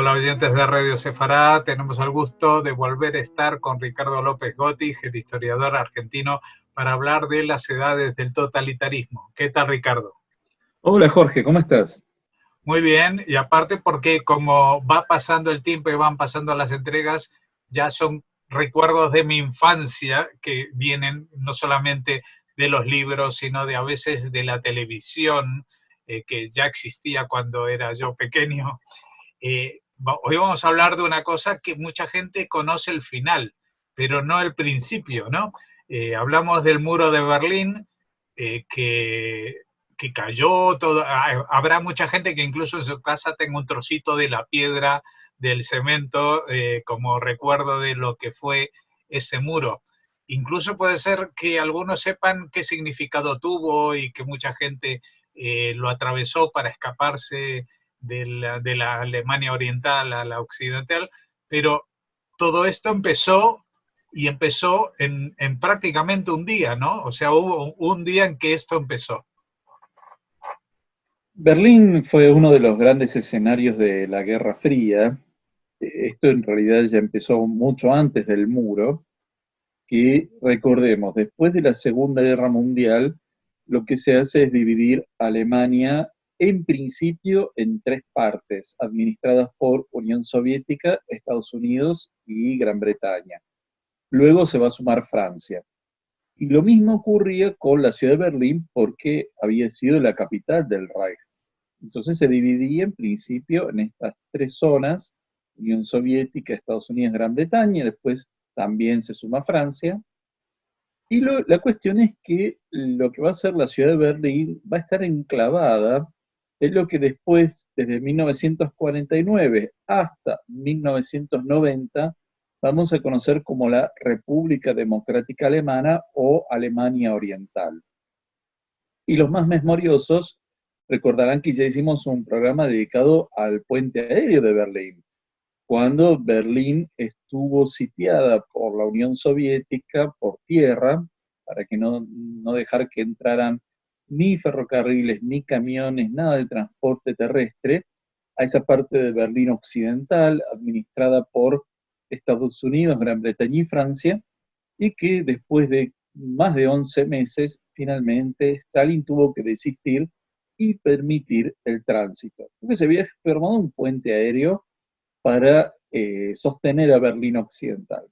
Hola oyentes de Radio Sefará, tenemos el gusto de volver a estar con Ricardo López Gotti, el historiador argentino, para hablar de las edades del totalitarismo. ¿Qué tal, Ricardo? Hola Jorge, ¿cómo estás? Muy bien, y aparte porque como va pasando el tiempo y van pasando las entregas, ya son recuerdos de mi infancia que vienen no solamente de los libros, sino de a veces de la televisión, que ya existía cuando era yo pequeño. Hoy vamos a hablar de una cosa que mucha gente conoce el final, pero no el principio, ¿no? Hablamos del muro de Berlín, eh, que, que cayó, todo. Habrá mucha gente que incluso en su casa tenga un trocito de la piedra, del cemento, como recuerdo de lo que fue ese muro. Incluso puede ser que algunos sepan qué significado tuvo y que mucha gente lo atravesó para escaparse de la Alemania oriental a la occidental, pero todo esto empezó en prácticamente un día, ¿no? O sea, hubo un día en que esto empezó. Berlín fue uno de los grandes escenarios de la Guerra Fría. Esto en realidad ya empezó mucho antes del muro, que recordemos, después de la Segunda Guerra Mundial, lo que se hace es dividir Alemania en principio en tres partes, administradas por Unión Soviética, Estados Unidos y Gran Bretaña. Luego se va a sumar Francia. Y lo mismo ocurría con la ciudad de Berlín porque había sido la capital del Reich. Entonces se dividía en principio en estas tres zonas: Unión Soviética, Estados Unidos, Gran Bretaña, después también se suma Francia. Y la cuestión es que lo que va a ser la ciudad de Berlín va a estar enclavada en lo que después, desde 1949 hasta 1990, vamos a conocer como la República Democrática Alemana o Alemania Oriental. Y los más memoriosos recordarán que ya hicimos un programa dedicado al puente aéreo de Berlín, cuando Berlín estuvo sitiada por la Unión Soviética por tierra, para que no dejar que entraran ni ferrocarriles, ni camiones, nada de transporte terrestre, a esa parte de Berlín occidental, administrada por Estados Unidos, Gran Bretaña y Francia, y que después de más de 11 meses, finalmente Stalin tuvo que desistir y permitir el tránsito. Porque se había formado un puente aéreo para sostener a Berlín Occidental.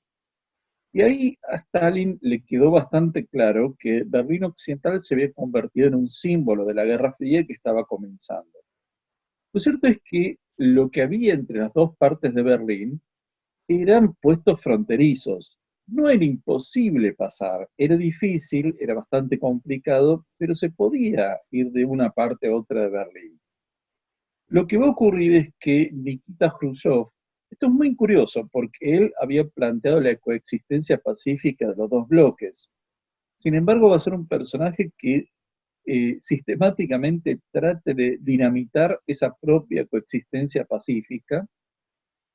Y ahí a Stalin le quedó bastante claro que Berlín Occidental se había convertido en un símbolo de la Guerra Fría que estaba comenzando. Lo cierto es que lo que había entre las dos partes de Berlín eran puestos fronterizos. No era imposible pasar, era difícil, era bastante complicado, pero se podía ir de una parte a otra de Berlín. Lo que va a ocurrir es que Nikita Khrushchev, esto es muy curioso porque él había planteado la coexistencia pacífica de los dos bloques. Sin embargo, va a ser un personaje que sistemáticamente trate de dinamitar esa propia coexistencia pacífica,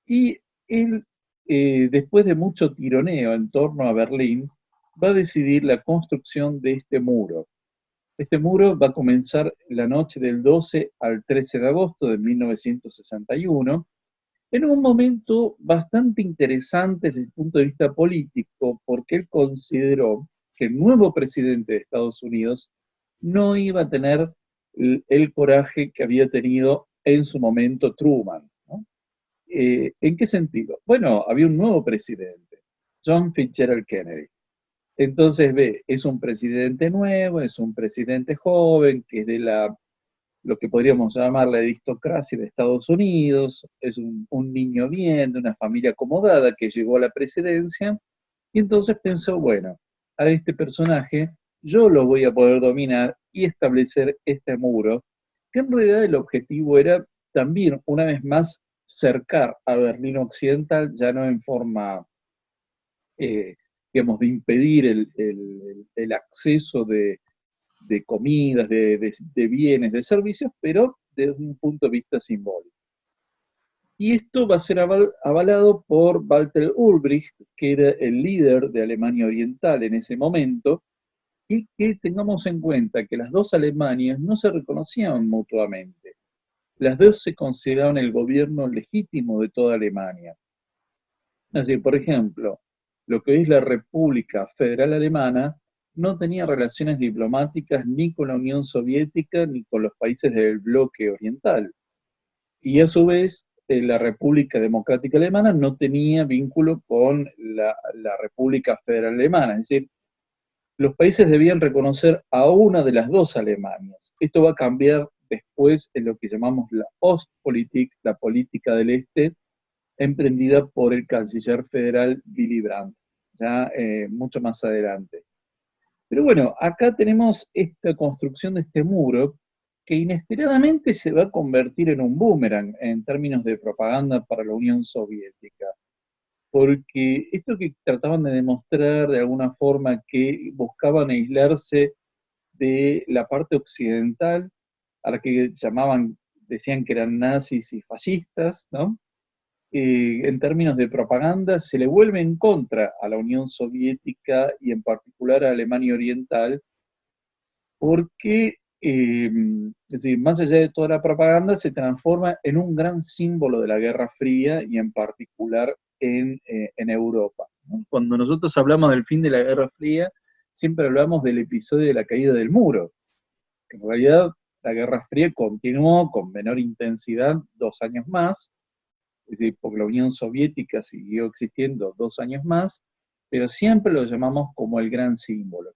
y él, después de mucho tironeo en torno a Berlín, va a decidir la construcción de este muro. Este muro va a comenzar la noche del 12 al 13 de agosto de 1961, en un momento bastante interesante desde el punto de vista político, porque él consideró que el nuevo presidente de Estados Unidos no iba a tener el coraje que había tenido en su momento Truman, ¿no? ¿En qué sentido? Bueno, había un nuevo presidente, John Fitzgerald Kennedy. Entonces ve, es un presidente nuevo, es un presidente joven, que es de lo que podríamos llamar la aristocracia de Estados Unidos, es un niño bien, de una familia acomodada que llegó a la presidencia, y entonces pensó, bueno, a este personaje yo lo voy a poder dominar y establecer este muro, que en realidad el objetivo era también, una vez más, cercar a Berlín Occidental, ya no en forma eh, digamos, de impedir el acceso de comidas, de bienes, de servicios, pero desde un punto de vista simbólico. Y esto va a ser avalado por Walter Ulbricht, que era el líder de Alemania Oriental en ese momento, y que tengamos en cuenta que las dos Alemanias no se reconocían mutuamente. las dos se consideraban el gobierno legítimo de toda Alemania. Es decir, por ejemplo, lo que es la República Federal Alemana no tenía relaciones diplomáticas ni con la Unión Soviética ni con los países del bloque oriental. Y a su vez, la República Democrática Alemana no tenía vínculo con la República Federal Alemana. Es decir, los países debían reconocer a una de las dos Alemanias. Esto va a cambiar después en lo que llamamos la Ostpolitik, la política del Este, emprendida por el canciller federal Willy Brandt, ya mucho más adelante. Pero bueno, acá tenemos esta construcción de este muro que inesperadamente se va a convertir en un boomerang en términos de propaganda para la Unión Soviética. Porque esto que trataban de demostrar de alguna forma que buscaban aislarse de la parte occidental, a la que decían que eran nazis y fascistas, ¿no? En términos de propaganda, se le vuelve en contra a la Unión Soviética y en particular a Alemania Oriental, porque, es decir, más allá de toda la propaganda, se transforma en un gran símbolo de la Guerra Fría y en particular en Europa, ¿no? Cuando nosotros hablamos del fin de la Guerra Fría, siempre hablamos del episodio de la caída del muro, que en realidad la Guerra Fría continuó con menor intensidad 2 años más, es decir, porque la Unión Soviética siguió existiendo 2 años más, pero siempre lo llamamos como el gran símbolo.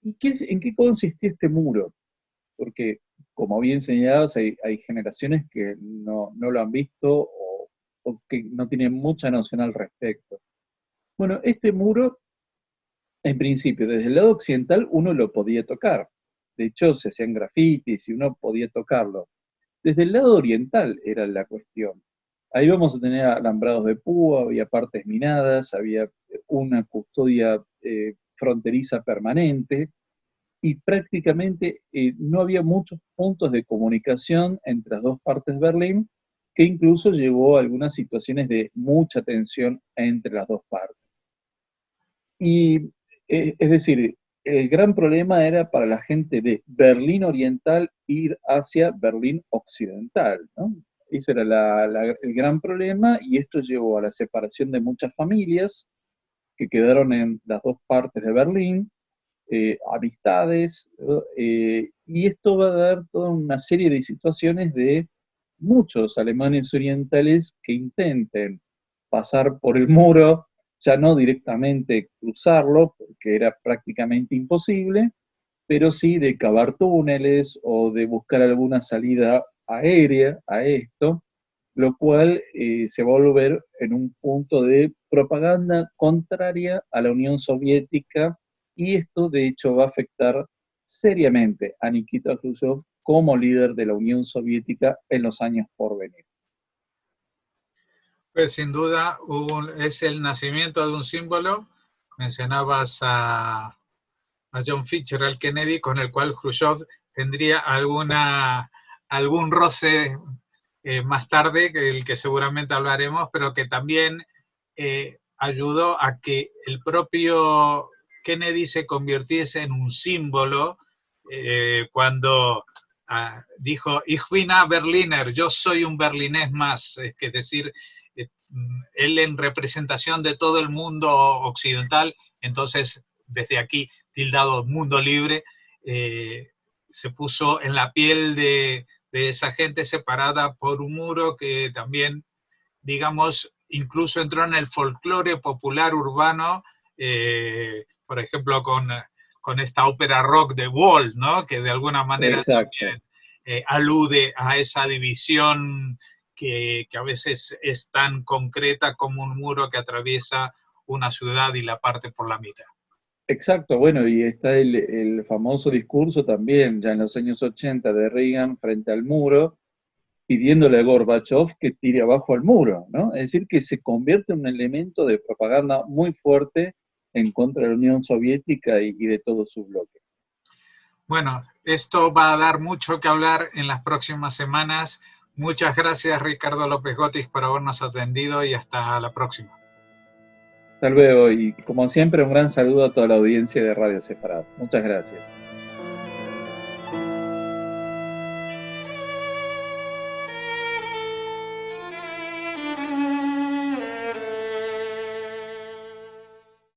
¿Y en qué consistía este muro? Porque, como bien señalabas, hay generaciones que no lo han visto o que no tienen mucha noción al respecto. Bueno, este muro, en principio, desde el lado occidental uno lo podía tocar. De hecho, se hacían grafitis y uno podía tocarlo. Desde el lado oriental era la cuestión. Ahí vamos a tener alambrados de púa, había partes minadas, había una custodia fronteriza permanente y prácticamente no había muchos puntos de comunicación entre las dos partes de Berlín, que incluso llevó a algunas situaciones de mucha tensión entre las dos partes. Y es decir, el gran problema era para la gente de Berlín Oriental ir hacia Berlín Occidental, ¿no? Ese era el gran problema y esto llevó a la separación de muchas familias que quedaron en las dos partes de Berlín, amistades, y esto va a dar toda una serie de situaciones de muchos alemanes orientales que intenten pasar por el muro, ya no directamente cruzarlo, porque era prácticamente imposible, pero sí de cavar túneles o de buscar alguna salida aérea a esto, lo cual se va a volver en un punto de propaganda contraria a la Unión Soviética, y esto de hecho va a afectar seriamente a Nikita Khrushchev como líder de la Unión Soviética en los años por venir. Pues sin duda es el nacimiento de un símbolo. Mencionabas a John Fitzgerald Kennedy, con el cual Khrushchev tendría algún roce más tarde, del que seguramente hablaremos, pero que también ayudó a que el propio Kennedy se convirtiese en un símbolo cuando dijo Ich bin ein Berliner, yo soy un berlinés más, es decir, él en representación de todo el mundo occidental, entonces desde aquí, tildado mundo libre, se puso en la piel de esa gente separada por un muro que también, digamos, incluso entró en el folclore popular urbano, por ejemplo, con esta ópera rock de Wall, ¿no? Que de alguna manera también alude a esa división que a veces es tan concreta como un muro que atraviesa una ciudad y la parte por la mitad. Exacto, bueno, y está el famoso discurso también, ya en los años 80, de Reagan frente al muro, pidiéndole a Gorbachev que tire abajo al muro, ¿no? Es decir, que se convierte en un elemento de propaganda muy fuerte en contra de la Unión Soviética y de todo su bloque. Bueno, esto va a dar mucho que hablar en las próximas semanas. Muchas gracias, Ricardo López Gotis, por habernos atendido y hasta la próxima. Hasta luego, y como siempre, un gran saludo a toda la audiencia de Radio Separado. Muchas gracias.